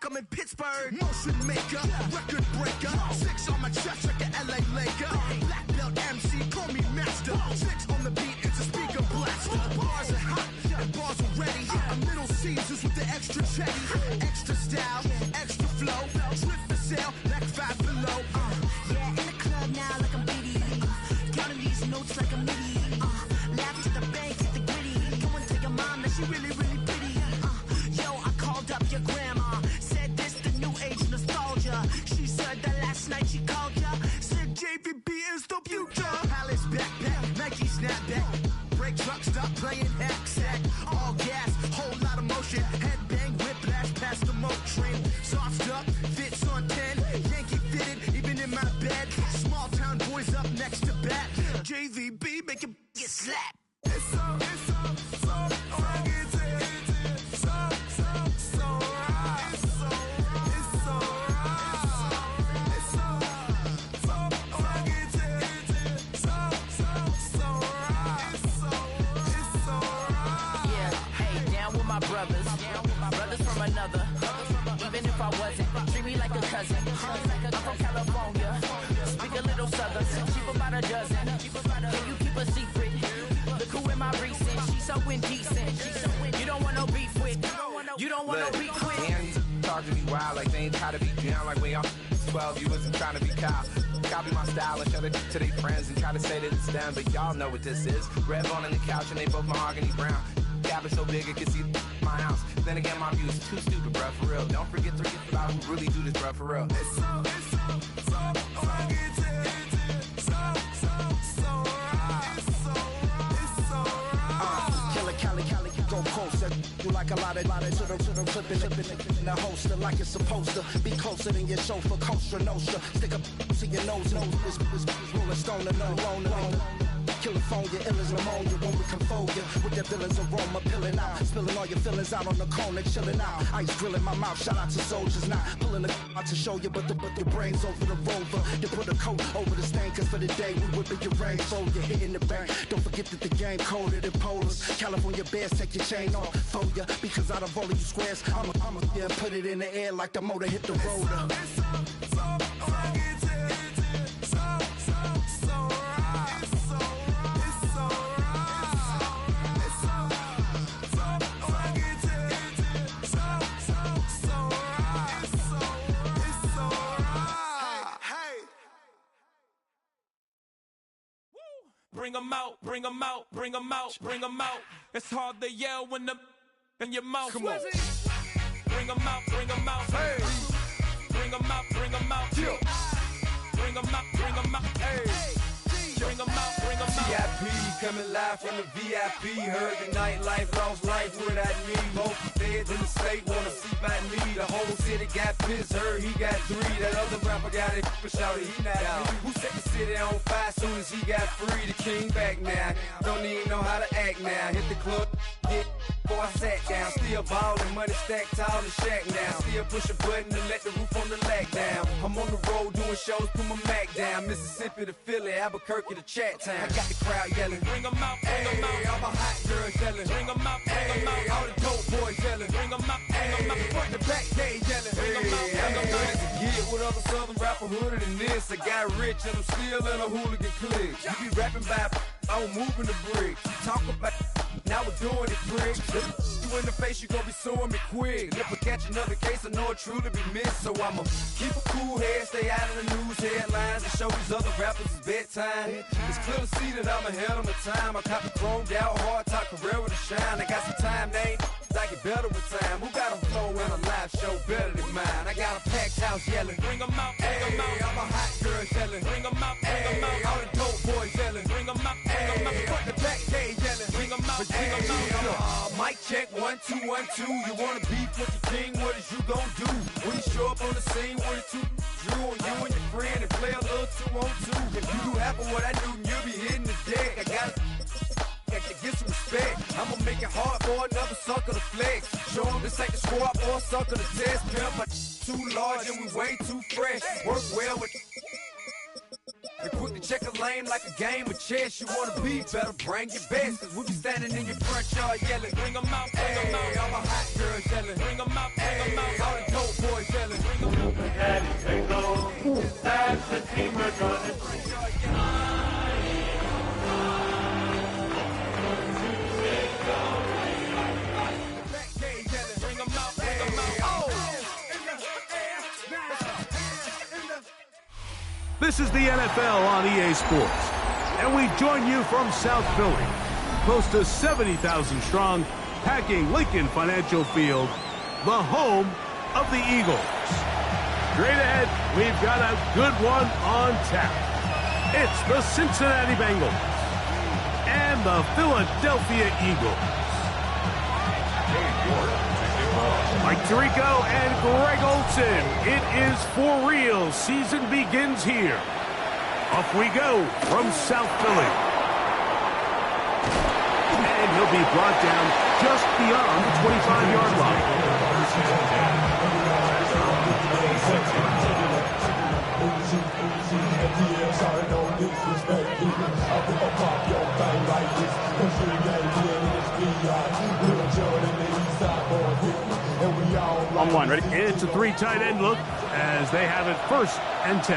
I'm in Pittsburgh. Motion maker, record breaker. 6 on my chest like an LA Laker. Black belt MC, call me master. 6 on the beat, it's a speaker blaster. Bars are hot and bars are ready. I'm Little Caesars with the extra chetty. Extra style, extra flow. Drip for sale, like 5 below. Yeah, in the club now like I'm Diddy. Counting these notes like a MIDI. Laugh to the bank, hit the gritty. Go and tell your mom that she really, really pretty. Yo, I called up your grandma. Said this the new age nostalgia. She said that last night she called ya. Said JVB is the future. Palace backpack, Nike snapback. Break truck, stop playing hack sack. All gas, whole lot of motion. Headbang, whiplash past the moat train. Soft stuff, fits on 10. Yankee fitted, even in my bed. Small town boys up next to bat. JVB make it get slapped. It's so rugged, so right. It's so right. It's so rugged, so right. It's so right. Yeah, hey, down with my brothers from another. Even if I wasn't, treat me like a cousin. I'm from California, speak a little southern. Cheap about a dozen. Can you keep a secret? Look who in my recent. She's so indecent. You don't want no beef with. You don't want no beef with. Damn, these talk to me wild like they ain't try to be down. Like when y'all 12, you wasn't trying to be Kyle. Copy my style and show it to their friends and try to say that it's them, but y'all know what this is. Red bone on the couch and they both mahogany brown. Cabin so big it can see my house. Then again, my view's too stupid, bruh, for real. Don't forget about who really do this, bruh, for real. It's so rugged, so right. It's so right. Killer Cali, go closer. You like a lot of to the clipping in the holster like it's supposed to be closer than your chauffeur, Costa Nostra. Stick up to your nose, this rolling stone and alone. California, ill as pneumonia when we come for you with that villain's aroma, peeling out, spilling all your feelings out on the corner, chilling out. Ice grilling my mouth, shout out to soldiers, not pulling the out to show you, but the brains over the rover. You put a coat over the stain, cause for the day we whipping your rain, so you're hitting the bank. Don't forget that the game coded in polars. California bears, take your chain off for ya, because out of all of you squares, I'ma yeah, put it in the air like the motor hit the rotor. It's so rugged, so right. It's so Bring 'em out, bring 'em out, bring 'em out, bring 'em out. It's hard to yell when the in your mouth. Come on. Bring 'em out, bring 'em out. Hey. Bring 'em out, bring 'em out. Yeah. Bring 'em out, bring 'em out. Hey. Bring 'em out, bring 'em out. VIP coming live from the VIP. Heard the nightlife, lost life without me. Both feds in the state wanna see by me. The whole city got pissed, heard he got 3. That other rapper got it, but shouted he not out. Who set the city on fire soon as he got free? The king back now, don't even know how to act now. Hit the club, hit before I sat down. Still ballin', money stacked tall in the shack now. Still push a button to let the roof on the lag down. I'm on the road doing shows, put my Mac down. Mississippi to Philly, Albuquerque to Chat Town. I got the crowd yelling, Bring 'em out, bring 'em hey, out. all my hot girls yelling, Bring 'em out, bring 'em hey, out. all the dope boys yelling, Bring 'em out, bring 'em out. hey, front to back, they yelling, Bring 'em out, bring 'em out. hey, to get with other southern rapper hooded than this. I got rich and I'm still in a hooligan clique. You be rapping by, I'm moving the bricks. You talk about, now we're doing it, prick. You in the face, you gon' be suing me quick. If I catch another case, I know it truly be missed. So I'ma keep a cool head, stay out of the news headlines, and show these other rappers it's bedtime. It's clear to see that I'm ahead of my time. I copy chromed out, hard talk, career with a shine. I got some time, they ain't I get better with time. Who got a flow and a live show better than mine? I got a packed house yelling, Bring 'em out, bring 'em hey, out. all my hot girls yelling, Bring 'em out, bring 'em hey, out. all the dope boys yelling, Bring 'em out, bring 'em hey, out. front to back, they yelling, Bring 'em out, bring 'em out. mic check, 1 2 1 2. You wanna beef with the king? What is you gon' do? When you show up on the scene, 1 2, Drew on you and your friend and play a little 2 on 2. If you do half of what I do, you'll be hitting the deck. I gotta get some respect. I'ma make it hard for another sucker to flex. Show 'em this ain't the squad or a sucker to test. Pimp, but too large and we way too fresh. Work well with. And quick to check a lame like a game of chess. You wanna be better, bring your best. Cause we be standing in your front yard yelling. Bring them out, bring them out. All my hot girls yelling. Bring them out, bring them out. All the dope boys yelling. Daddy, take those. That's the team we're gonna Bring them out, bring them out. This is the NFL on EA Sports, and we join you from South Philly, close to 70,000 strong, packing Lincoln Financial Field, the home of the Eagles. Straight ahead, we've got a good one on tap. It's the Cincinnati Bengals and the Philadelphia Eagles. Mike Tirico and Greg Olson. It is for real. Season begins here. Off we go from South Philly. And he'll be brought down just beyond the 25-yard line. On one, ready? It's a three tight end look as they have it 1st and 10.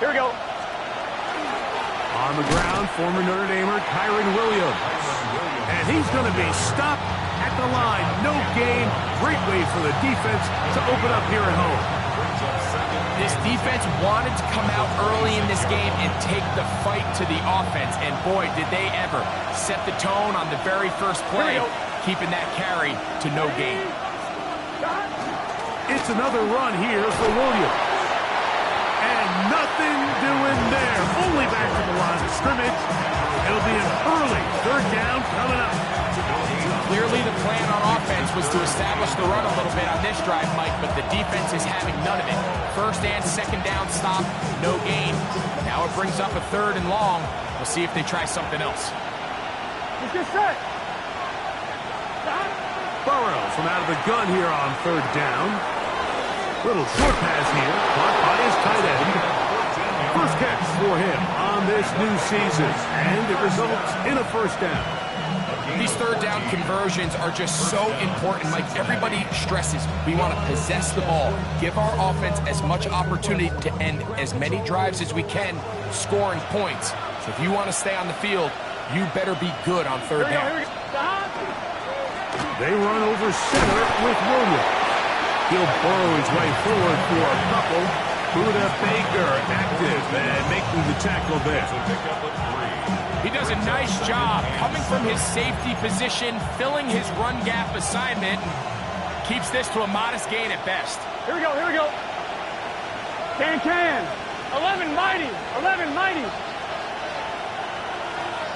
Here we go. On the ground, former Notre Damer Kyron Williams. And he's going to be stopped at the line. No gain. Great way for the defense to open up here at home. This defense wanted to come out early in this game and take the fight to the offense. And boy, did they ever set the tone on the very first play, keeping that carry to no gain. It's another run here for Williams. And nothing doing there. Only back to the line of scrimmage. It'll be an early 3rd down coming up. Clearly the plan on offense was to establish the run a little bit on this drive, Mike, but the defense is having none of it. 1st and 2nd down stop, no gain. Now it brings up a 3rd and long. We'll see if they try something else. Let's get set. Burrow from out of the gun here on 3rd down. Little short pass here, caught by his tight end. First catch for him on this new season, and it results in a 1st down. These 3rd down conversions are just so important. Like everybody stresses, we want to possess the ball, give our offense as much opportunity to end as many drives as we can, scoring points. So if you want to stay on the field, you better be good on 3rd down. They run over center with Williams. He'll burrow his way forward for a couple. Buda Baker active and making the tackle there. He does a nice job coming from his safety position, filling his run gap assignment, and keeps this to a modest gain at best. Here we go, here we go. Can. 11 mighty, 11 mighty.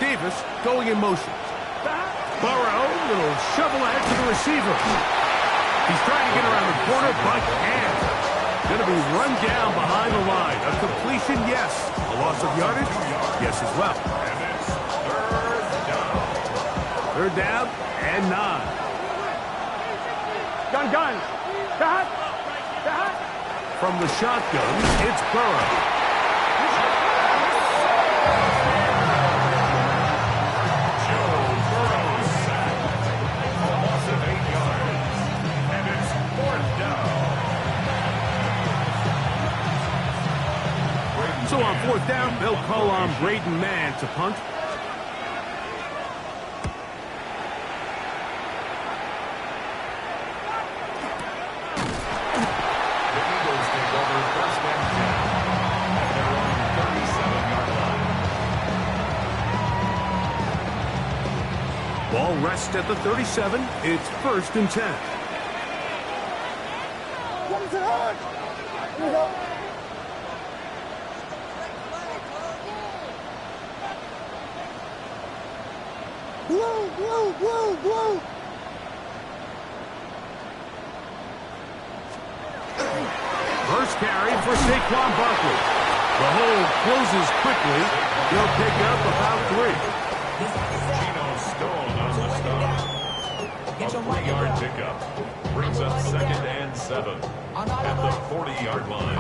Davis going in motion. Burrow, little shovel ahead to the receiver. He's trying to get around the corner, but can't. Going to be run down behind the line. A completion, yes. A loss of yardage, yes as well. 3rd down and 9. Gun. From the shotgun, it's Burrow. So on 4th down, they'll call on Braden Mann to punt. The Eagles take over 1st and 10 at their own 37-yard line. Ball rests at the 37. It's 1st and 10. What is it hard? Here we go. Blue. First carry for Saquon Barkley. The hole closes quickly. He'll pick up about 3. Gino Stone on the stop. A 3-yard pickup brings up 2nd and 7 at the 40-yard line.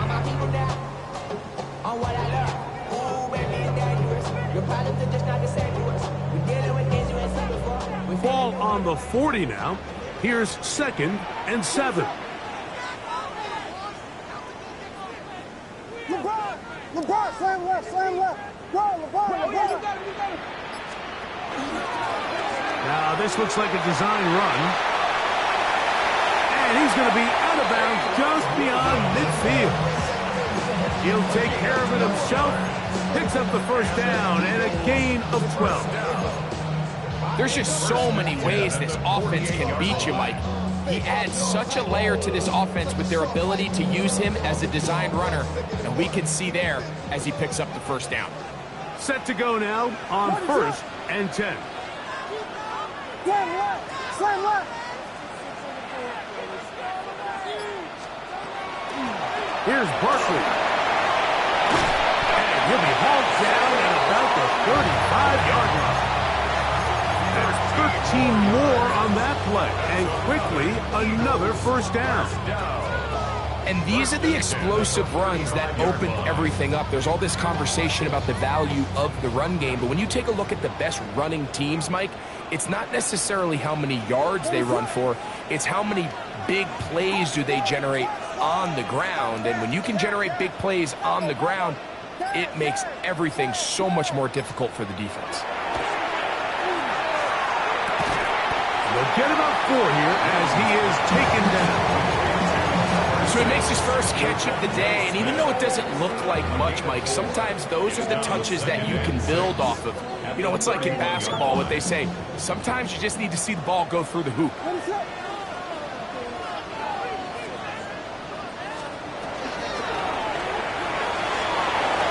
on the 40 now. Here's 2nd and 7. LeBron, slam left, Go, LeBron. Now this looks like a design run. And he's going to be out of bounds just beyond midfield. He'll take care of it himself. Picks up the first down and a gain of 12. There's just so many ways this offense can beat you, Mike. He adds such a layer to this offense with their ability to use him as a design runner, and we can see there as he picks up the first down. Set to go now on 1st and 10. Slam left. Here's Barkley. And he'll be hauled down at about the 35-yard line. There's 13 more on that play, and quickly another first down. And these are the explosive runs that open everything up. There's all this conversation about the value of the run game, but when you take a look at the best running teams, Mike, it's not necessarily how many yards they run for, it's how many big plays do they generate on the ground. And when you can generate big plays on the ground, it makes everything so much more difficult for the defense. They'll get about 4 here as he is taken down. So he makes his first catch of the day, and even though it doesn't look like much, Mike, sometimes those are the touches that you can build off of. You know, it's like in basketball, what they say, sometimes you just need to see the ball go through the hoop.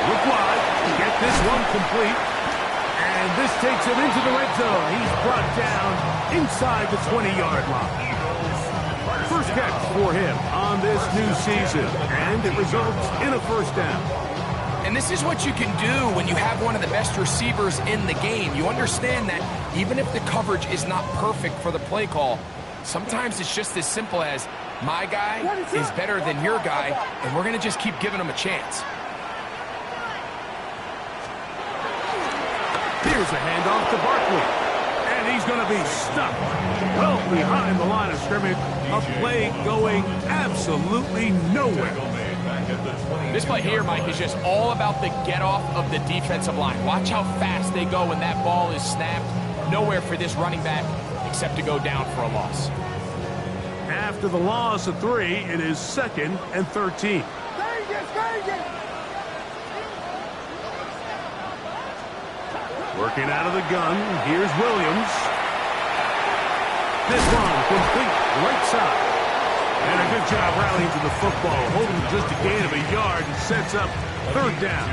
Look wide, get this one complete. And this takes him into the red zone. He's brought down inside the 20-yard line. First catch for him on this new season, and it results in a first down. And this is what you can do when you have one of the best receivers in the game. You understand that even if the coverage is not perfect for the play call, sometimes it's just as simple as, my guy is better than your guy, and we're going to just keep giving him a chance. Here's a handoff to Barkley. And he's going to be stuck well behind the line of scrimmage. A play going absolutely nowhere. This play here, Mike, is just all about the get-off of the defensive line. Watch how fast they go when that ball is snapped. Nowhere for this running back except to go down for a loss. After the loss of 3, it is 2nd and 13. Working out of the gun, here's Williams. This one complete right side. And a good job rallying to the football, holding just a gain of a yard and sets up 3rd down.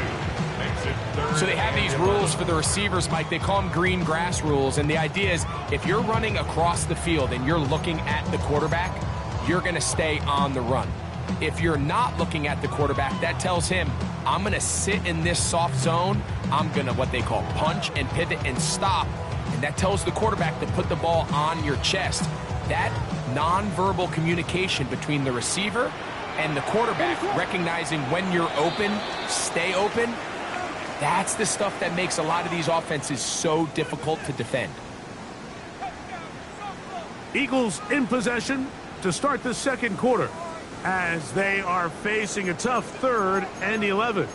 So they have these rules for the receivers, Mike. They call them green grass rules. And the idea is if you're running across the field and you're looking at the quarterback, you're going to stay on the run. If you're not looking at the quarterback, that tells him, I'm going to sit in this soft zone. I'm going to what they call punch and pivot and stop. And that tells the quarterback to put the ball on your chest. That nonverbal communication between the receiver and the quarterback, recognizing when you're open, stay open, that's the stuff that makes a lot of these offenses so difficult to defend. Eagles in possession to start the 2nd quarter, as they are facing a tough 3rd and 11.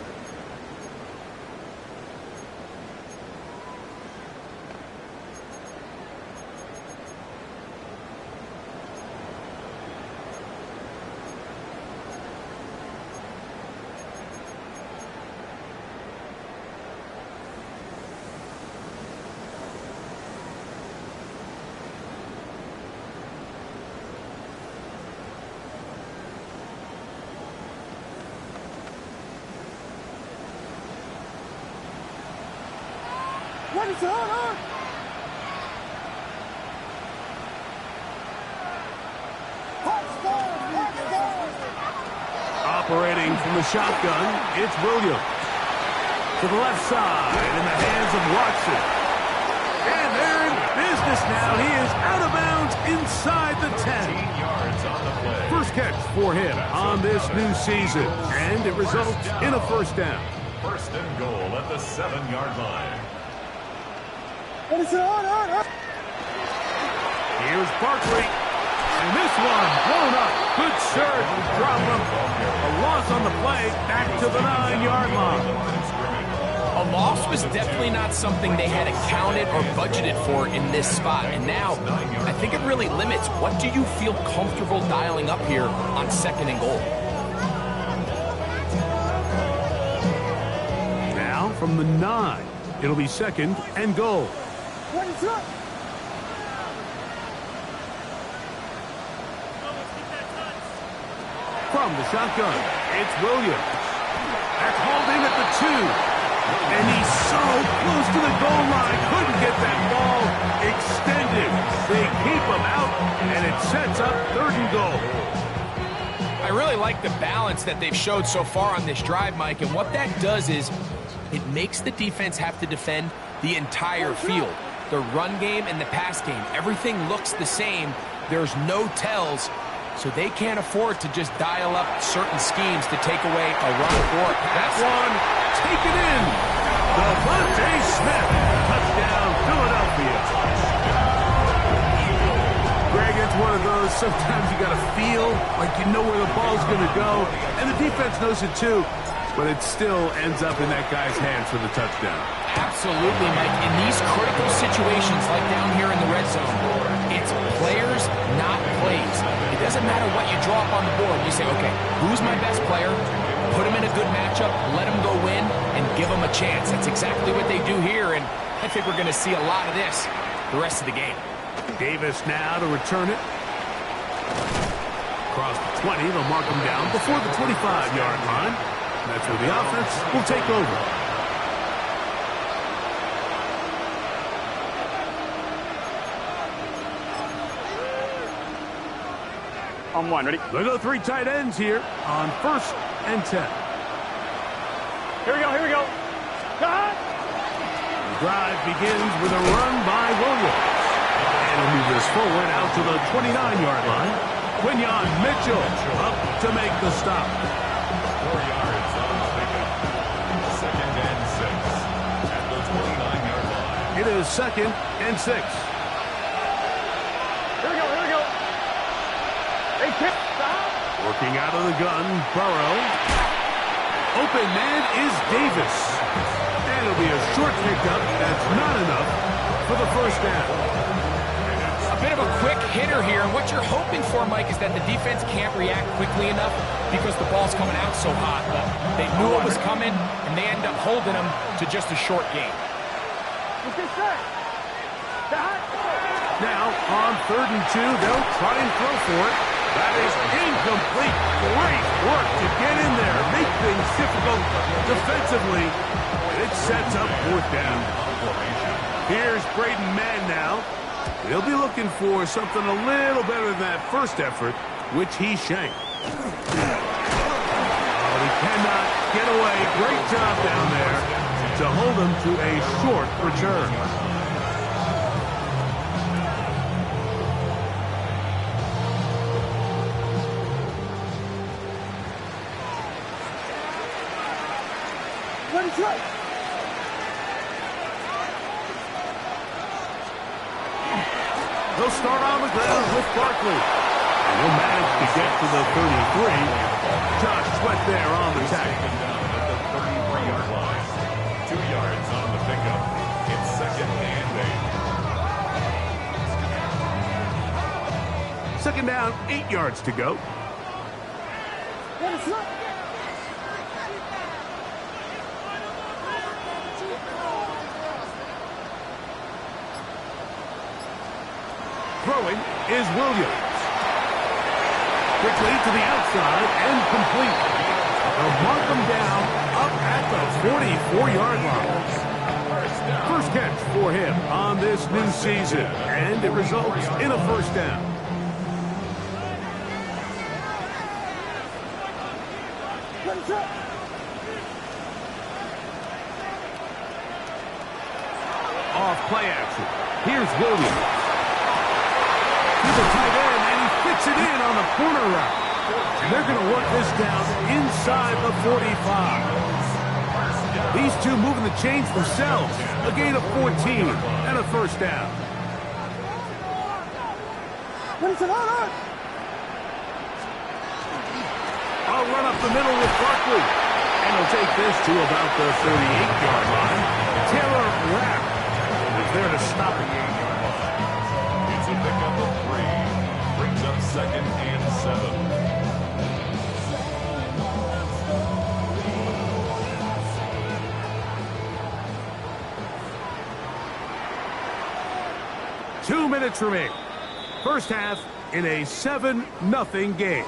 Operating from the shotgun, it's Williams. To the left side, in the hands of Watson. And they're in business now. He is out of bounds inside the 10. Yards on the play. First catch for him on this new season, and it results in a first down. 1st and goal at the 7-yard line. Here's Barkley. And this one blown up. Good surge with problem. A loss on the play. Back to the 9-yard line. A loss was definitely not something they had accounted or budgeted for in this spot. And now, I think it really limits what do you feel comfortable dialing up here on 2nd and goal. Now from the 9, it'll be 2nd and goal. From the shotgun, it's Williams. That's holding at the 2. And he's so close to the goal line. Couldn't get that ball extended. They keep him out, and it sets up 3rd and goal. I really like the balance that they've showed so far on this drive, Mike. And what that does is it makes the defense have to defend the entire field. The run game and the pass game, everything looks the same. There's no tells. So they can't afford to just dial up certain schemes to take away a run or a pass. That one, take it in. Devontae Smith, touchdown, Philadelphia. Greg, it's one of those, sometimes you got to feel like you know where the ball's going to go, and the defense knows it too, but it still ends up in that guy's hands for the touchdown. Absolutely, Mike. In these critical situations, like down here in the red zone, it's players, not plays. It doesn't matter what you draw up on the board. You say, okay, who's my best player? Put him in a good matchup, let him go win, and give him a chance. That's exactly what they do here, and I think we're going to see a lot of this the rest of the game. Davis now to return it. Across the 20, they'll mark him down before the 25-yard line. That's where the offense will take over. On 1, ready? They go 3 tight ends here on 1st and 10. Here we go. The drive begins with a run by Williams. And he'll move this forward out to the 29-yard line. Quinyon Mitchell up to make the stop. 4 yards on the pickup. 2nd and 6 at the 29-yard line. It is 2nd and 6. Here we go. They tip. Working out of the gun, Burrow. Open man is Davis. And it'll be a short pickup. That's not enough for the 1st down. A bit of a quick hitter here, and what you're hoping for, Mike, is that the defense can't react quickly enough because the ball's coming out so hot. But they knew it was coming, and they end up holding them to just a short game. Now, on 3rd and 2, they'll try and throw for it. That is incomplete. Great work to get in there, make things difficult defensively, and it sets up 4th down. Here's Braden Mann now. He'll be looking for something a little better than that first effort, which he shanked. Oh, he cannot get away. Great job down there to hold him to a short return. They'll start on the ground with Barkley. And he'll manage to get to the 33. Josh Sweat there on the tackle. Down at the 33-yard line. 2 yards on the pickup. It's 2nd and 8. 2nd down, 8 yards to go. Throwing is Williams. Quickly to the outside and complete. They'll mark them down up at the 44-yard line. First catch for him on this new season, and it results in a 1st down. Off play action. Here's Williams. To the tight end, and he fits it in on the corner route. And they're going to work this down inside the 45. These two moving the chains themselves. A gain of 14 and a 1st down. I'll run up the middle with Barkley. And he'll take this to about the 38-yard line. Taylor Rapp is there to stop it. It's a pickup of 3. Brings up 2nd and 7. 2 minutes remain. First half in a 7-0 game.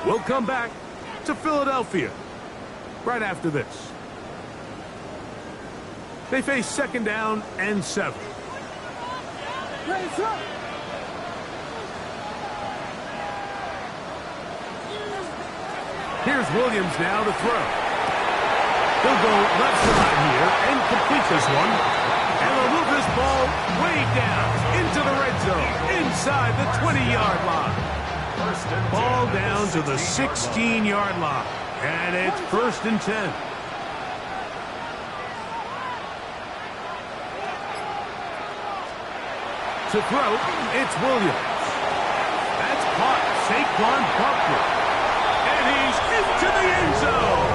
We'll come back to Philadelphia right after this. They face 2nd down and 7. Here's Williams now to throw. He'll go left side here and complete this one. And they'll move this ball way down into the red zone, inside the 20-yard line. Ball down to the 16-yard line. And it's 1st and 10. To throw, it's Williams. That's caught. Saquon Barkley. And he's into the end zone.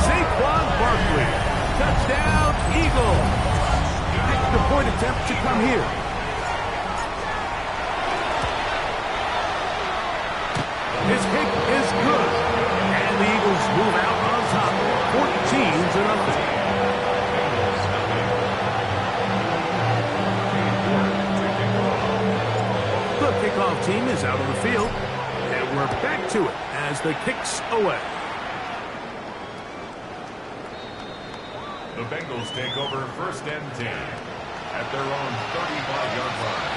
Saquon Barkley. Touchdown, Eagles. Extra point attempt to come here. His kick is good. And the Eagles move out on top. 14-0. The kickoff team is out on the field. And we're back to it as the kick's away. The Bengals take over 1st and 10 at their own 35-yard line.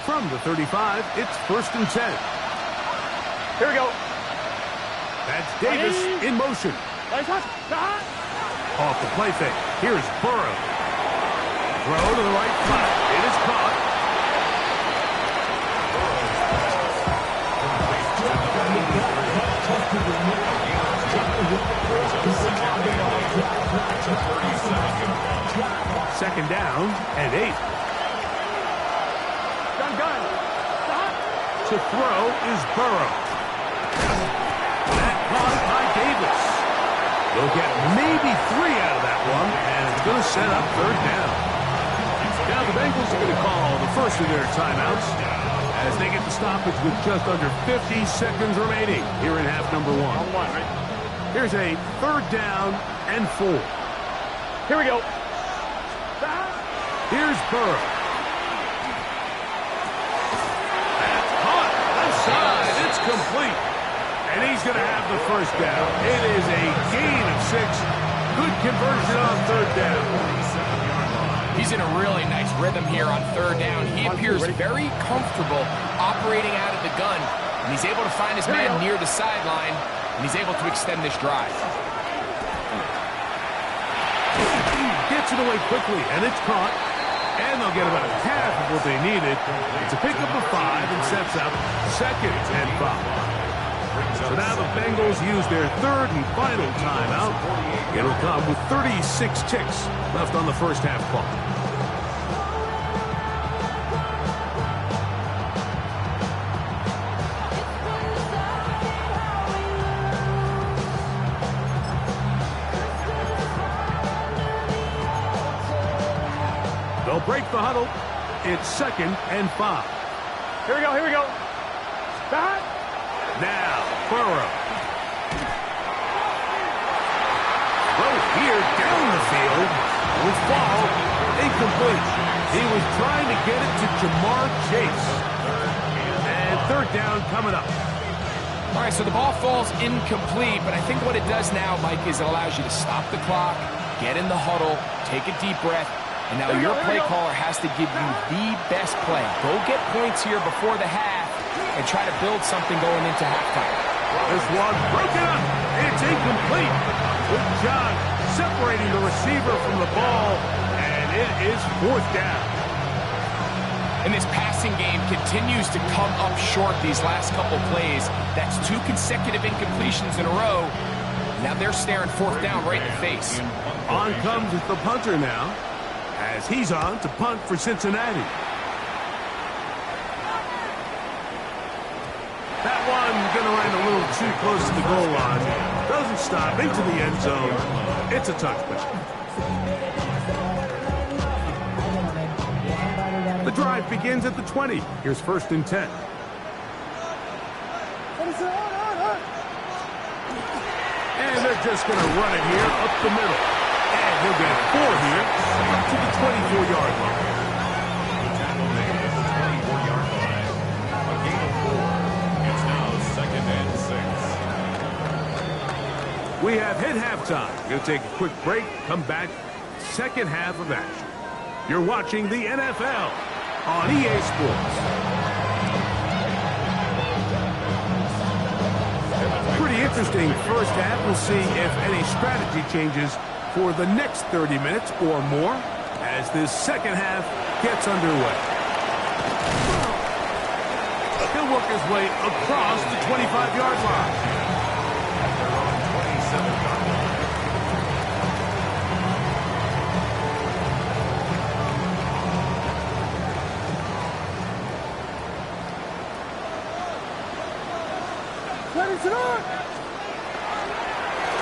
From the 35, it's 1st and 10. Here we go. That's Davis in motion. Off the play fake. Here's Burrow. Throw to the right flat. It is caught. Second down and 8. To throw is Burrow. That caught by Davis. They'll get maybe 3 out of that one, and it's going to set up 3rd down. Now the Bengals are going to call the first of their timeouts as they get the stoppage with just under 50 seconds remaining here in half number 1. Here's a 3rd down and 4. Here we go. Here's Burrow. It's complete. And he's going to have the 1st down. It is a gain of 6. Good conversion on 3rd down. He's in a really nice rhythm here on 3rd down. He appears very comfortable operating out of the gun. And he's able to find his man near the sideline. And he's able to extend this drive. Gets it away quickly, and it's caught. And they'll get about half of what they needed. It's a pickup of 5 and sets up 2nd and 5. So now the Bengals use their 3rd and final timeout. It'll come with 36 ticks left on the first half clock. They'll break the huddle. It's 2nd and 5. Here we go, here we go. Back. Now, Burrow. Throw here down the field. With ball, incomplete. He was trying to get it to Jamar Chase. And 3rd down coming up. All right, so the ball falls incomplete, but I think what it does now, Mike, is it allows you to stop the clock, get in the huddle, take a deep breath, and now your play caller has to give you the best play. Go get points here before the half and try to build something going into halftime. This one broken up. It's incomplete. Good job separating the receiver from the ball, and it is 4th down. And this passing game continues to come up short these last couple plays. That's 2 consecutive incompletions in a row. Now they're staring 4th down right in the face. On comes the punter now, as he's on to punt for Cincinnati. That one going to land a little too close to the goal line. Doesn't stop into the end zone. It's a touchback. The drive begins at the 20. Here's 1st and 10. And they're just going to run it here up the middle. And he'll get 4 here to the 24-yard line. We have hit halftime. We'll take a quick break, come back, second half of action. You're watching the NFL on EA Sports. Pretty interesting first half. We'll see if any strategy changes for the next 30 minutes or more as this second half gets underway. He'll work his way across the 25-yard line.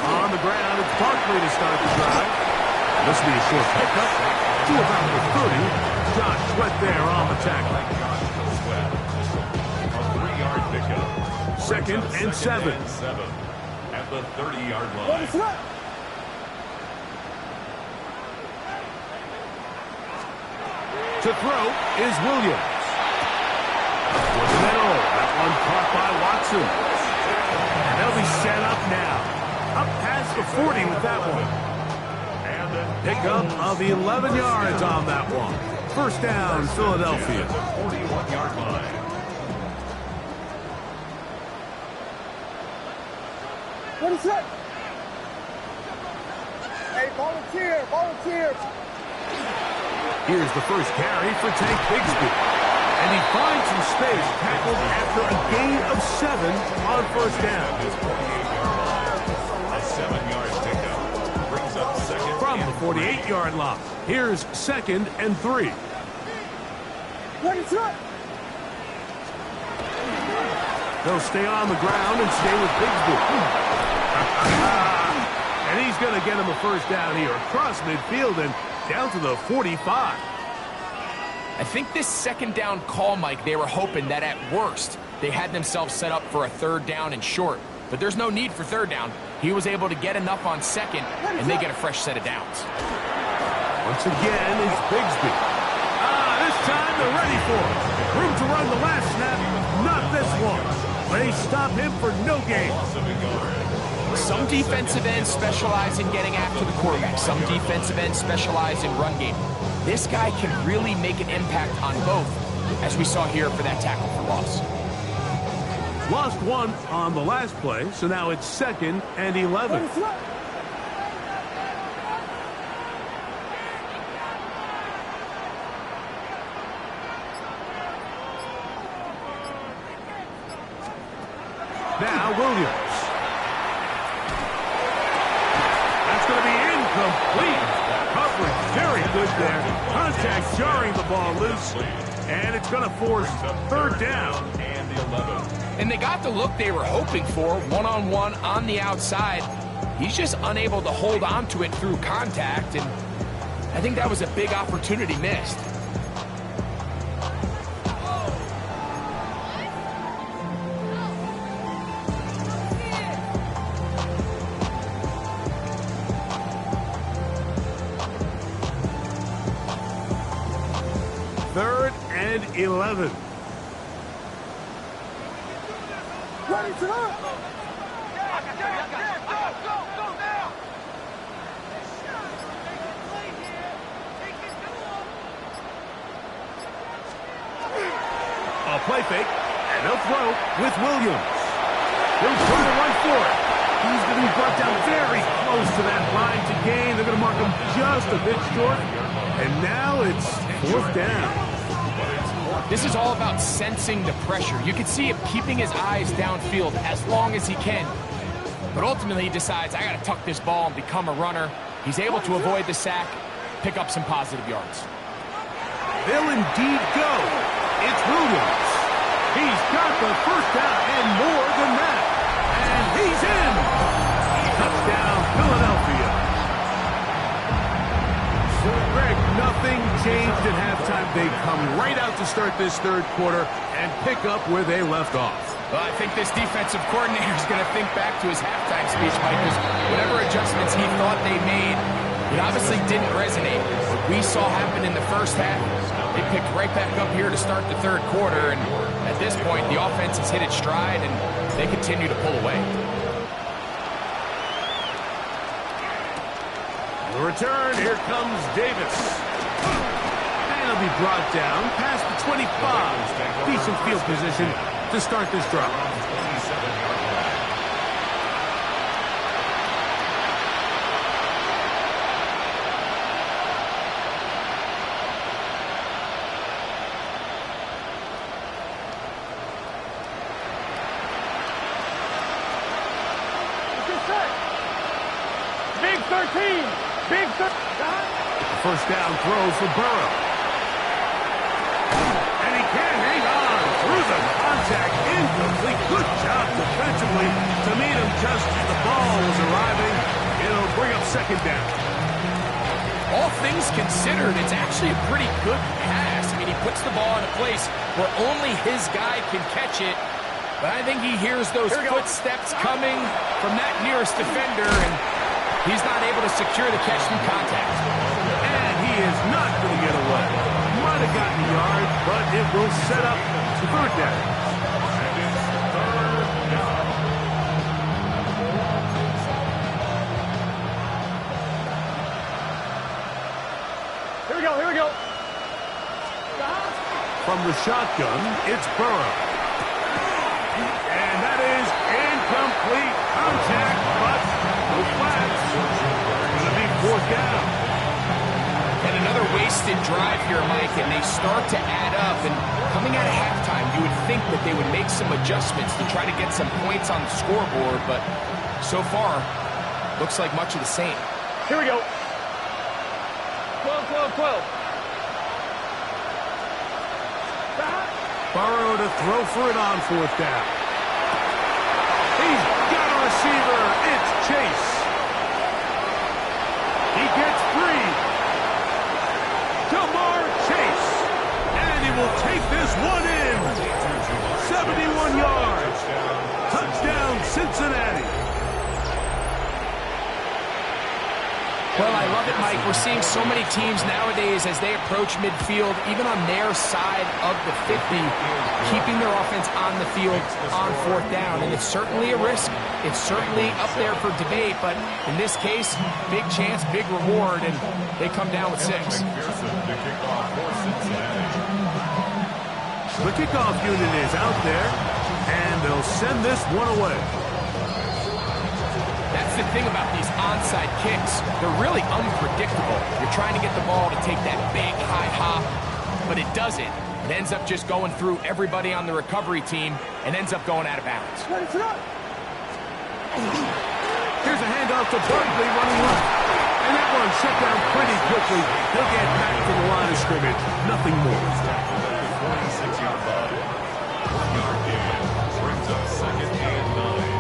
On the ground, it's Barkley to start the drive. This will be a short pickup to about the 30. Josh Sweat there on the tackle. A 3-yard pickup. 2nd and 7. At the 30-yard line. To throw is Williams. With the middle, that one caught by Watson. And they'll be set up now. Up past the 40 with that one. Pickup of 11 yards on that one. 1st down, Philadelphia. 41-yard line. What is that? Hey, volunteer. Here's the first carry for Tank Bigsby. And he finds some space, tackled after a gain of 7 on 1st down. A 7-yard pickup brings up 2nd. From the 48-yard line, here's 2nd and 3. What is that? They'll stay on the ground and stay with Bigsby. And he's going to get him a 1st down here across midfield and down to the 45. I think this 2nd down call, Mike, they were hoping that at worst they had themselves set up for a 3rd down and short. But there's no need for 3rd down. He was able to get enough on 2nd, and they get a fresh set of downs. Once again, it's Bigsby. This time they're ready for it. Room to run the last snap, not this one. They stop him for no gain. Some defensive ends specialize in getting after the quarterback. Some defensive ends specialize in run game. This guy can really make an impact on both, as we saw here for that tackle for loss. Lost 1 on the last play, so now it's 2nd and 11. Now Williams. That's going to be incomplete. Coverage very good there. Contact jarring the ball loose. And it's going to force 3rd down. And the 11. And they got the look they were hoping for, one-on-one on the outside. He's just unable to hold on to it through contact, and I think that was a big opportunity missed. Third and 11. Ready to run. A play fake, and they'll throw with Williams. He'll try to run for it. He's going to be brought down very close to that line to gain. They're going to mark him just a bit short. And now it's 4th down. This is all about sensing the pressure. You can see him keeping his eyes downfield as long as he can. But ultimately, he decides, I got to tuck this ball and become a runner. He's able to avoid the sack, pick up some positive yards. They'll indeed go. It's Williams. He's got the 1st down and more than that. And he's in. Touchdown, Philadelphia. Greg, nothing changed at halftime. They come right out to start this 3rd quarter and pick up where they left off. Well, I think this defensive coordinator is going to think back to his halftime speech, Mike, because whatever adjustments he thought they made, it obviously didn't resonate. What we saw happen in the 1st half, they picked right back up here to start the 3rd quarter, and at this point, the offense has hit its stride, and they continue to pull away. The return, here comes Davis. And he'll be brought down past the 25. Decent field position to start this drive. Big 13. Big 13. The 1st down throw for Burrow. And he can't hang on through the contact. Incomplete. Good job defensively to meet him just as the ball was arriving. It'll bring up 2nd down. All things considered, it's actually a pretty good pass. I mean, he puts the ball in a place where only his guy can catch it. But I think he hears those footsteps coming from that nearest defender, and he's not able to secure the catch through contact. And he is not going to get away. Might have gotten a yard, but it will set up the 3rd down. Here we go. From the shotgun, it's Burrow. And that is incomplete contact, but no flags. Going to be 4th down. And another wasted drive here, Mike, and they start to add up. And coming out of halftime, you would think that they would make some adjustments to try to get some points on the scoreboard, but so far, looks like much of the same. Here we go. 12. Burrow to throw for it on 4th down. He's got a receiver. It's Chase. He gets free. Jamar Chase. And he will take this one in. 71 yards. Touchdown, Cincinnati. Well, I love it, Mike. We're seeing so many teams nowadays as they approach midfield, even on their side of the 50, keeping their offense on the field on 4th down. And it's certainly a risk. It's certainly up there for debate. But in this case, big chance, big reward, and they come down with 6. The kickoff unit is out there, and they'll send this one away. That's the thing about these onside kicks. They're really unpredictable. You're trying to get the ball to take that big high hop, but it doesn't. It ends up just going through everybody on the recovery team and ends up going out of bounds. Here's a handoff to Barkley running left. And that one shut down pretty quickly. He'll get back to the line of scrimmage. Nothing more. 46-yard line. 1-yard gain. Brings up 2nd and 9.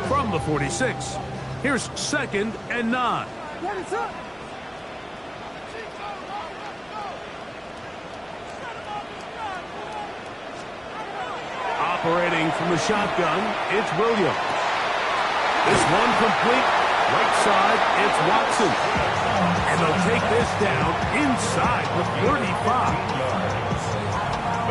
From the 46, here's 2nd and 9. Operating from the shotgun, it's Williams. This one complete. Right side, it's Watson. And they'll take this down inside the 35.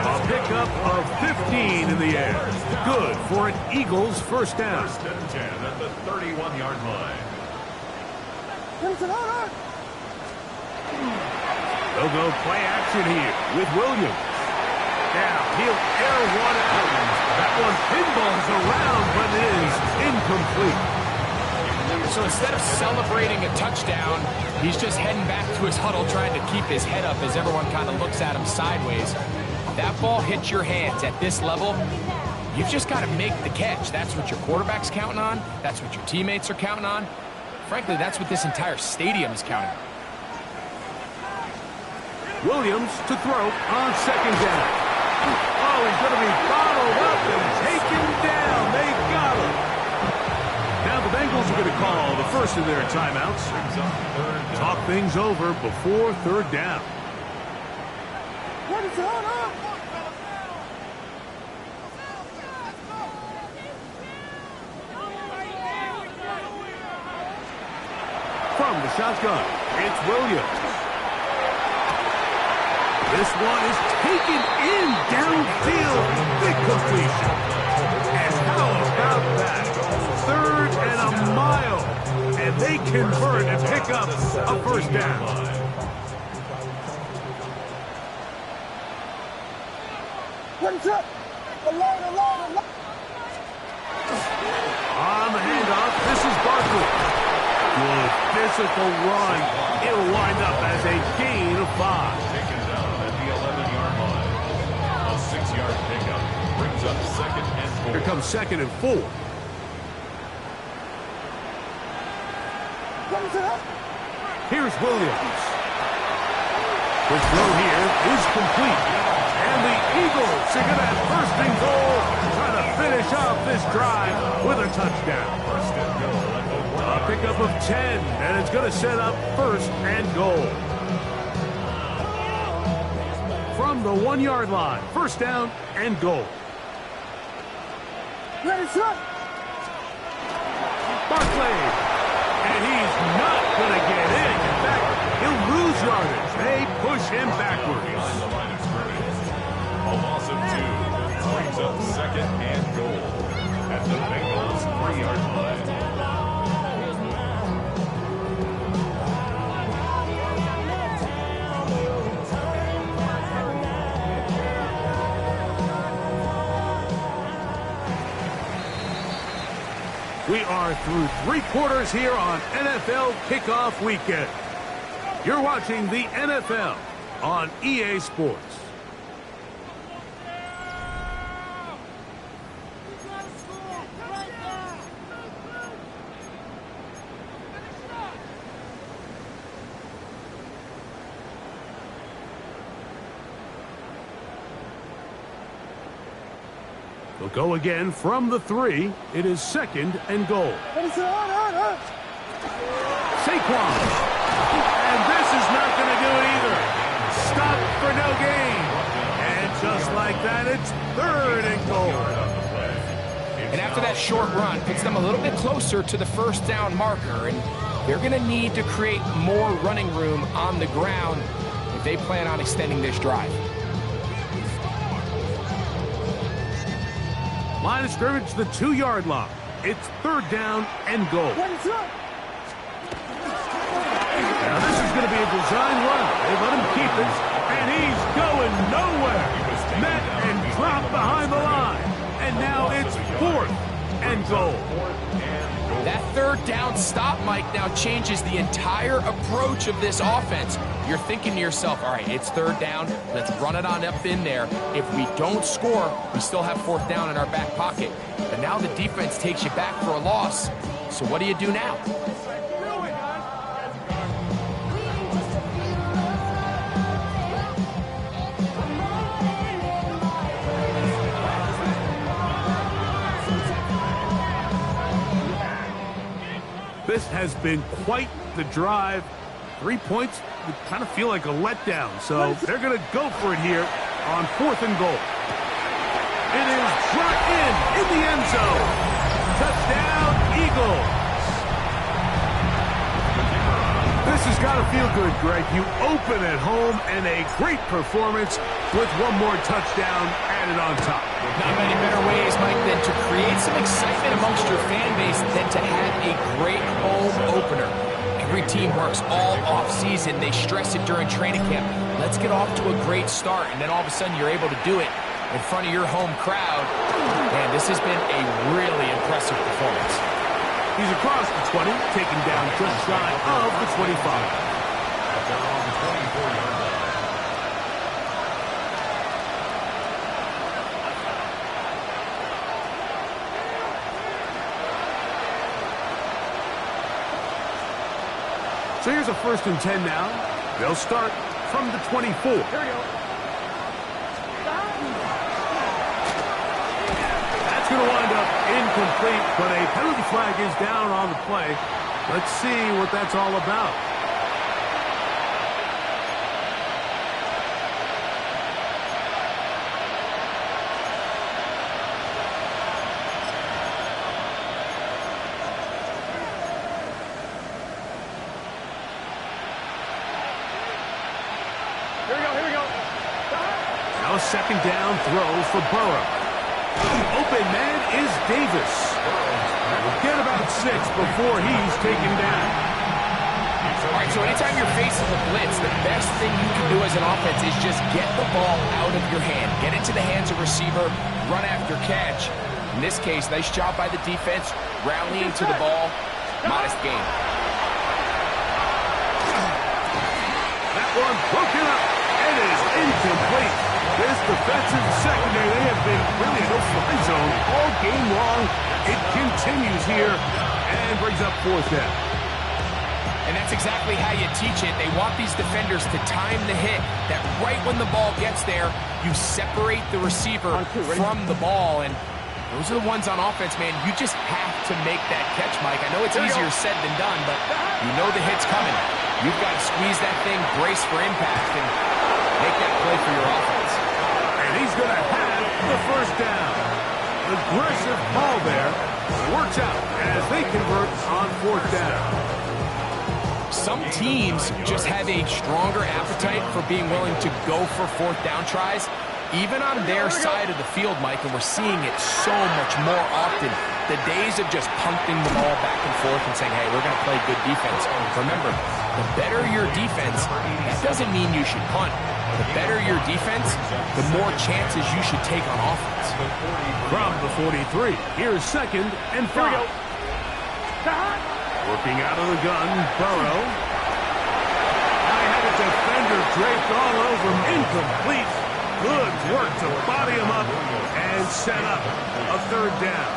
A pickup of 15 in the air. Good for an Eagles 1st down. 1st and 10 at the 31-yard line. They'll go play action here with Williams. Now He'll air one out. That one pinballs around, but it is incomplete. So instead of celebrating a touchdown, he's just heading back to his huddle trying to keep his head up as everyone kind of looks at him sideways. That ball hits your hands at this level, you've just got to make the catch. That's what your quarterback's counting on. That's what your teammates are counting on. Frankly, that's what this entire stadium is counting on. Williams to throw on second down. Oh, he's going to be bottled up and taken down. They got him. Now the Bengals are going to call the first of their timeouts. Talk things over before third down. What is going on? From the shotgun, it's Williams. This one is taken in downfield. Big completion. And how about that? Third and a mile. And they convert and pick up a first down. What's up? Alone. On the handoff, this is Barkley. Good physical run. It'll wind up as a gain of 5. Taken down at the 11-yard line. A 6-yard pickup brings up second and 4. Here comes second and 4. Here's Williams. The throw here is complete. And the Eagles are going to have first and goal, trying to finish off this drive with a touchdown. First and goal at the 1. A pickup of 10, and it's going to set up first and goal. From the 1-yard line, first down and goal. Ready, sir? Barkley. And he's not going to get in. In fact, he'll lose yardage. They push him backwards. Behind the line of scrimmage. A loss of 2 brings up second and goal at the Bengals' 3-yard line. We are through 3 quarters here on NFL Kickoff Weekend. You're watching the NFL on EA Sports. They'll go again from the 3. It is second and goal. Saquon. And this is not going to do it either. Stop for no gain. And just like that, it's third and goal. And after that short run, puts them a little bit closer to the first down marker. And they're going to need to create more running room on the ground if they plan on extending this drive. Line of scrimmage, the 2-yard line. It's third down and goal. Now this is going to be a design run. They let him keep it, and he's going nowhere. Met and dropped behind the line. And now it's fourth and goal. That third down stop, Mike, now changes the entire approach of this offense. You're thinking to yourself, all right, it's third down. Let's run it on up in there. If we don't score, we still have fourth down in our back pocket. But now the defense takes you back for a loss. So what do you do now? This has been quite the drive. 3 points would kind of feel like a letdown. So they're going to go for it here on fourth and goal. It is brought in the end zone. Touchdown, Eagles. This has got to feel good, Greg. You open at home and a great performance with one more touchdown added on top. Not many better ways, Mike, than to create some excitement amongst your fan base than to have a great home opener. Every team works all off-season. They stress it during training camp. Let's get off to a great start, and then all of a sudden you're able to do it in front of your home crowd. Man, this has been a really impressive performance. He's across the 20, taken down just shy of the 25. Down on the 24-yard line. So here's a 1st and 10 now. They'll start from the 24. Here we go. That's going to wind up incomplete, but a penalty flag is down on the play. Let's see what that's all about. Here we go. Now a 2nd down throw for Burrow. Open man is Davis. We'll get about 6 before he's taken down. All right, so anytime you're facing a blitz, the best thing you can do as an offense is just get the ball out of your hand. Get into the hands of receiver, run after catch. In this case, nice job by the defense, rallying to the ball. Modest gain. That one broken up. It is incomplete. This defensive secondary, they have been really in a no-fly zone all game long. It continues here and brings up 4th down. And that's exactly how you teach it. They want these defenders to time the hit, that right when the ball gets there, you separate the receiver from the ball. And those are the ones on offense, man. You just have to make that catch, Mike. I know it's easier said than done, but you know the hit's coming. You've got to squeeze that thing, brace for impact, and make that play for your offense. And he's going to have the 1st down. Aggressive ball there. Works out as they convert on 4th down. Some teams just have a stronger appetite for being willing to go for 4th down tries, even on their side of the field, Mike, and we're seeing it so much more often. The days of just punting the ball back and forth and saying, hey, we're going to play good defense. Remember, the better your defense, that doesn't mean you should punt. The better your defense, the more chances you should take on offense. From the 43, here's 2nd and 5. Working out of the gun, Burrow. I had a defender draped all over him. Incomplete. Good work to body him up and set up a 3rd down.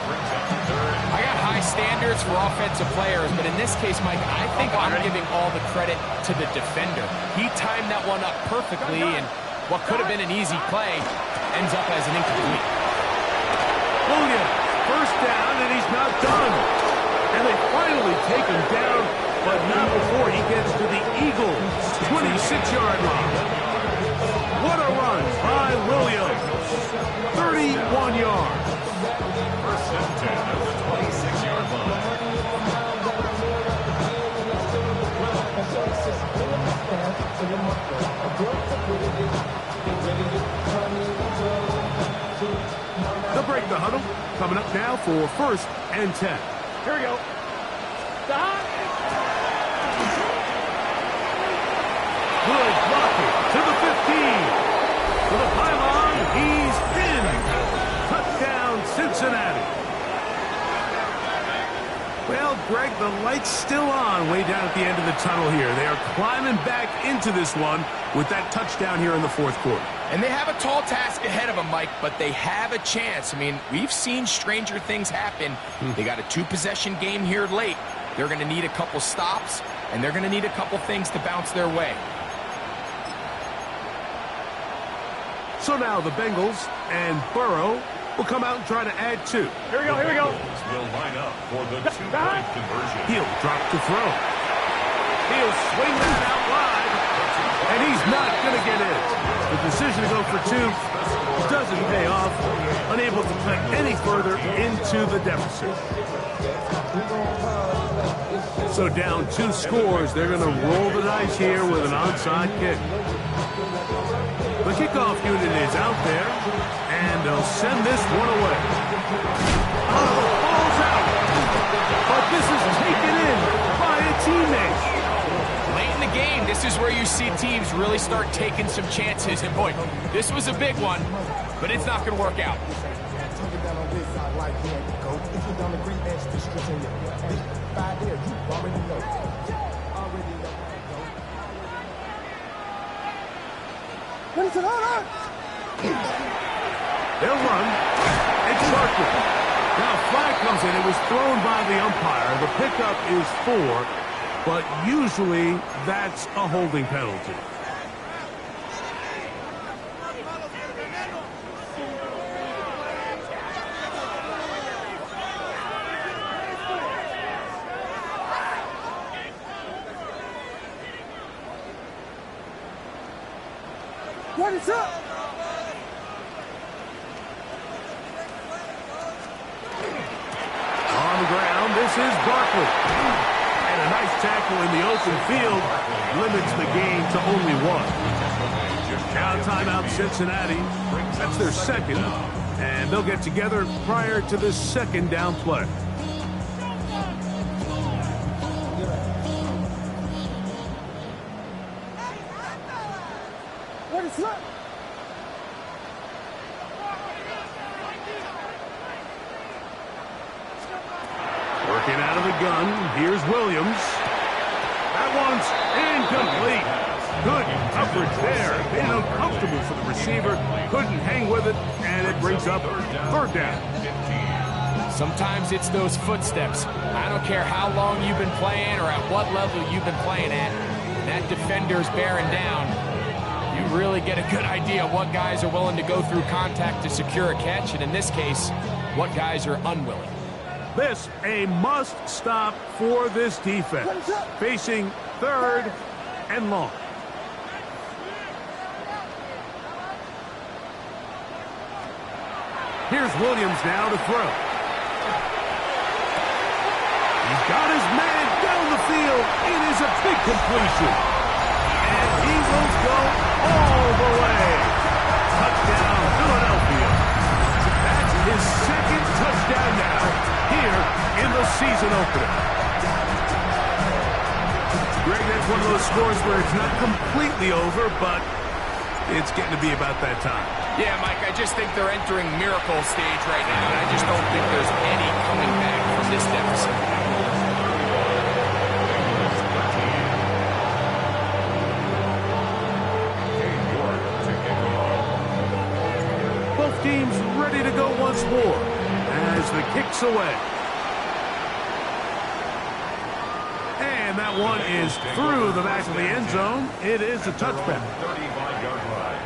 I got high standards for offensive players, but in this case, Mike, I think I'm giving all the credit to the defender. He timed that one up perfectly, and what could have been an easy play ends up as an incomplete. Williams, 1st down, and he's not done. And they finally take him down, but not before he gets to the Eagles' 26-yard line. What a run by Williams. 31 yards. 1st and 10 at the 26-yard line. They'll break the huddle. Coming up now for 1st and 10. Here we go. Good blocking to the 15. To the pylon, he's in. Touchdown, Cincinnati. Well, Greg, the light's still on way down at the end of the tunnel here. They are climbing back into this one with that touchdown here in the 4th quarter. And they have a tall task ahead of them, Mike, but they have a chance. I mean, we've seen stranger things happen. They got a 2-possession game here late. They're going to need a couple stops, and they're going to need a couple things to bounce their way. So now the Bengals and Burrow will come out and try to add 2. Here we go. Will line up for the 2-point conversion. He'll drop to throw. He'll swing that out wide, and he's not going to get it. The decision to go for 2 doesn't pay off, unable to cut any further into the deficit. So down 2 scores, they're going to roll the dice here with an onside kick. The kickoff unit is out there, and they'll send this one away. Oh, ball's out, but this is taken in by a teammate. Late in the game, this is where you see teams really start taking some chances. And boy, this was a big one, but it's not going to work out. They'll run. It's Barkley. Now a flag comes in. It was thrown by the umpire. The pickup is 4, but usually that's a holding penalty. What is up? On the ground, this is Barkley. And a nice tackle in the open field limits the game to only 1. Now timeout Cincinnati. That's their second. And they'll get together prior to the second down play. What is up? Working out of the gun, here's Williams. That one's incomplete. Good coverage there. Being uncomfortable for the receiver. Couldn't hang with it, and it brings up 3rd down. Sometimes it's those footsteps. I don't care how long you've been playing or at what level you've been playing at. That defender's bearing down. You really get a good idea of what guys are willing to go through contact to secure a catch, and in this case, what guys are unwilling. This a must stop for this defense. Facing 3rd and long. Here's Williams now to throw. He's got his man down the field. It is a big completion. And he will go all the way. Touchdown, Philadelphia. That's his 2nd touchdown now here in the season opener. Greg, that's one of those scores where it's not completely over, but it's getting to be about that time. Yeah, Mike, I just think they're entering miracle stage right now, and I just don't think there's any coming back from this deficit. Both teams ready to go once more as the kick's away. And that one is through the back of the end zone. It is a touchback. 35-yard line.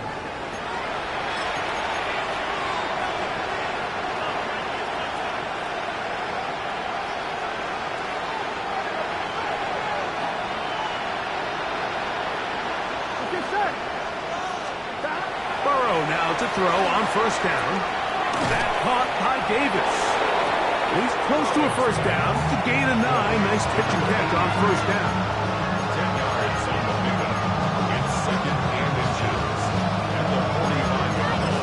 Burrow now to throw on 1st down. That caught by Davis. He's close to a 1st down to gain a 9. Nice pitch and catch on 1st down. 10 yards on the pickup. It's 2nd and inches at the 45-yard line.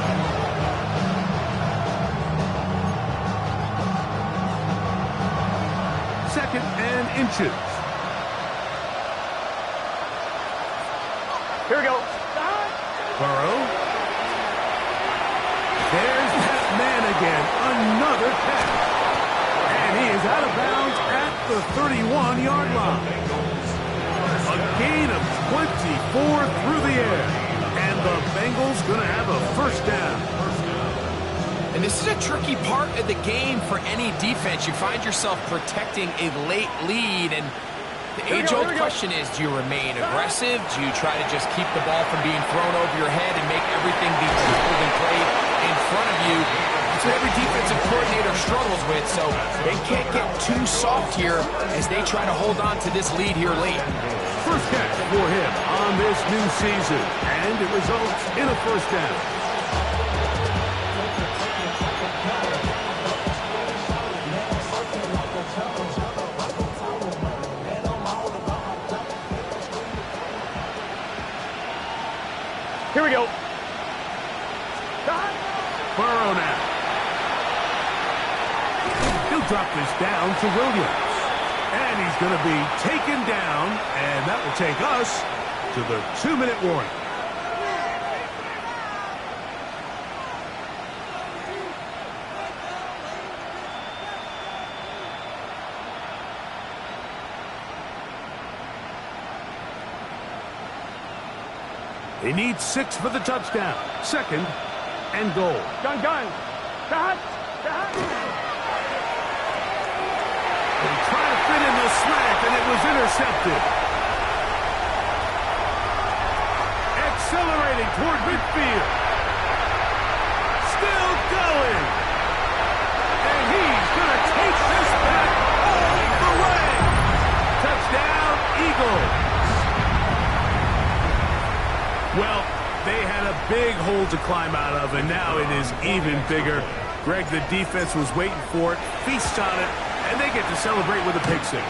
Second and inches. Here we go. Burrow. There's that man again. Another catch. And he is out of bounds at the 31-yard line. A gain of 24 through the air. And the Bengals going to have a 1st down. And this is a tricky part of the game for any defense. You find yourself protecting a late lead, and the age-old question is, do you remain aggressive? Do you try to just keep the ball from being thrown over your head and make everything be tackled and played in front of you? That's what every defensive coordinator struggles with, so they can't get too soft here as they try to hold on to this lead here late. First catch for him on this new season, and it results in a 1st down. Here we go. Burrow now. He'll drop this down to Williams. And he's going to be taken down, and that will take us to the 2-minute warning. They need 6 for the touchdown. 2nd and goal. Gun. Cut. They try to fit in the slant, and it was intercepted. Accelerating toward midfield. Still going. And he's going to take this back all the way. Touchdown, Eagles. Well, they had a big hole to climb out of, and now it is even bigger. Greg, the defense was waiting for it, feasts on it, and they get to celebrate with a pick six.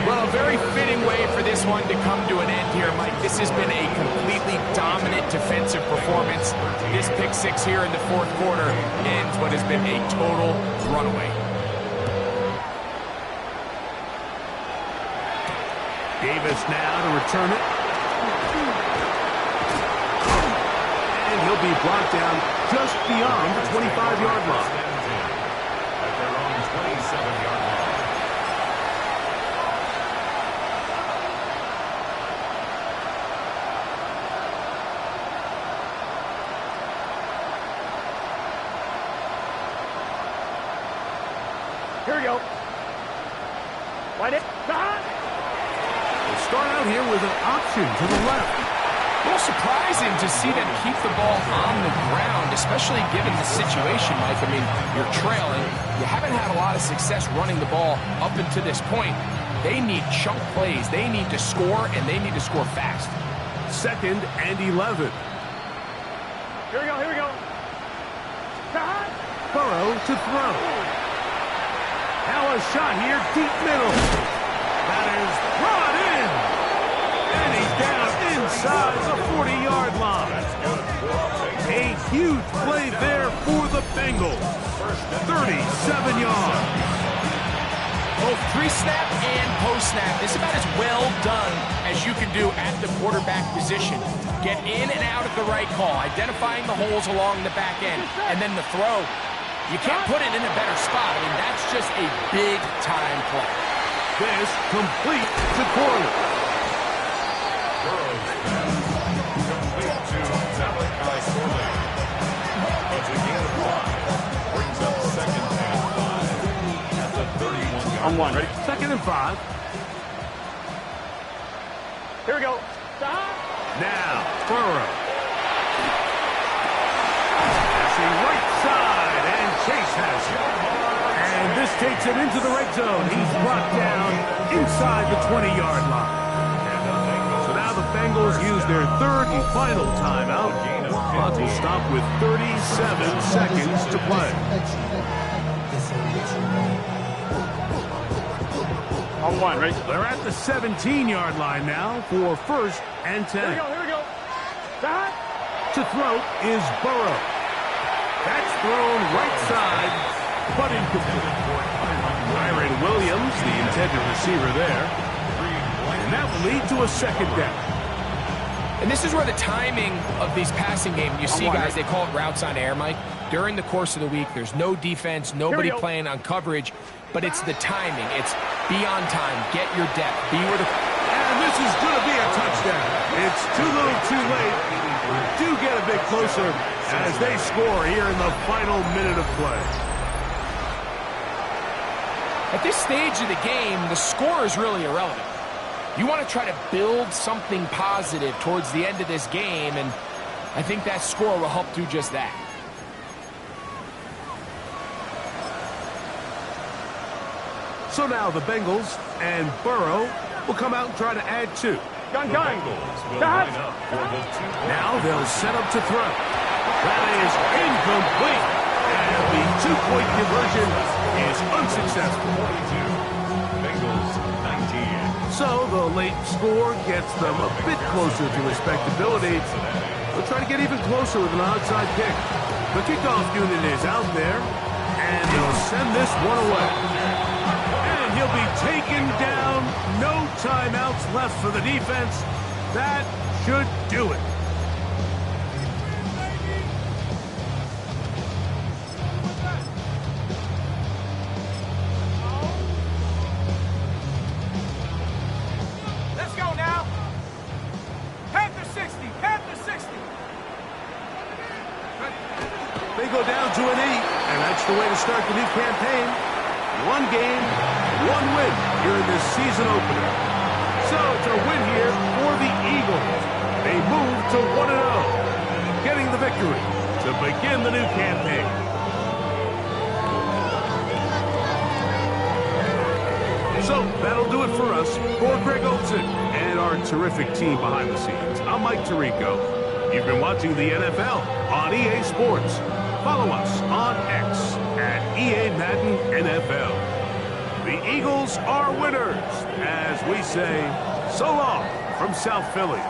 Well, a very fitting way for this one to come to an end here, Mike. This has been a completely dominant defensive performance. This pick six here in the 4th quarter ends what has been a total runaway. Davis now to return it. And he'll be brought down just beyond the 25-yard line. At their own 27-yard line. Here we go. Wide it. We'll start out here with an option to the left. A little surprising to see them keep the ball on the ground, especially given the situation, Mike. I mean, you're trailing. You haven't had a lot of success running the ball up until this point. They need chunk plays. They need to score, and they need to score fast. 2nd and 11. Here we go. Burrow to throw. Now a shot here, deep middle. That is brought in. And he's down inside the 40-yard line. A huge play there for the Bengals. 37 yards. Both pre-snap and post-snap. This is about as well done as you can do at the quarterback position. Get in and out at the right call, identifying the holes along the back end, and then the throw. You can't put it in a better spot. I mean, that's just a big-time play. This complete to Corley. Burrow's pass complete to Malachi Corley. It's a gain of 5. Brings up 2nd and 5 at the 31-yard On one. line. 2nd and 5. Here we go. Now, Burrow. Passing right side, and Chase has it. And this takes him into the red zone. He's brought down inside the 20-yard line. So now the Bengals use their 3rd and final timeout. Clock will stop with 37 seconds to play. On one, ready? They're at the 17-yard line now for 1st and 10. Here we go. To throw is Burrow. That's thrown right side, but incomplete. Kyron Williams, the intended receiver there. And that will lead to a 2nd down. And this is where the timing of these passing games, you see guys, they call it routes on air, Mike. During the course of the week, there's no defense, nobody playing on coverage, but it's the timing. It's be on time, get your depth, be where the... And this is going to be a touchdown. It's too little too late. We do get a bit closer as they score here in the final minute of play. At this stage of the game, the score is really irrelevant. You want to try to build something positive towards the end of this game, and I think that score will help do just that. So now the Bengals and Burrow will come out and try to add 2. Gun. Now they'll set up to throw. That is incomplete. And the 2-point conversion is unsuccessful. Bengals 19. So the late score gets them a bit closer to respectability. They'll try to get even closer with an outside kick. The kickoff unit is out there, and they'll send this one away. And he'll be taken down. No timeouts left for the defense. That should do it. Let's go now. Panther 60, Panther 60. They go down to an 8, and that's the way to start the new campaign. 1 game, 1 win here in this season opener. So it's a win here for the Eagles. They move to 1-0, getting the victory to begin the new campaign. So that'll do it for us. For Greg Olson and our terrific team behind the scenes, I'm Mike Tirico. You've been watching the NFL on EA Sports. Follow us on X at EA Madden NFL. The Eagles are winners, as we say so long from South Philly.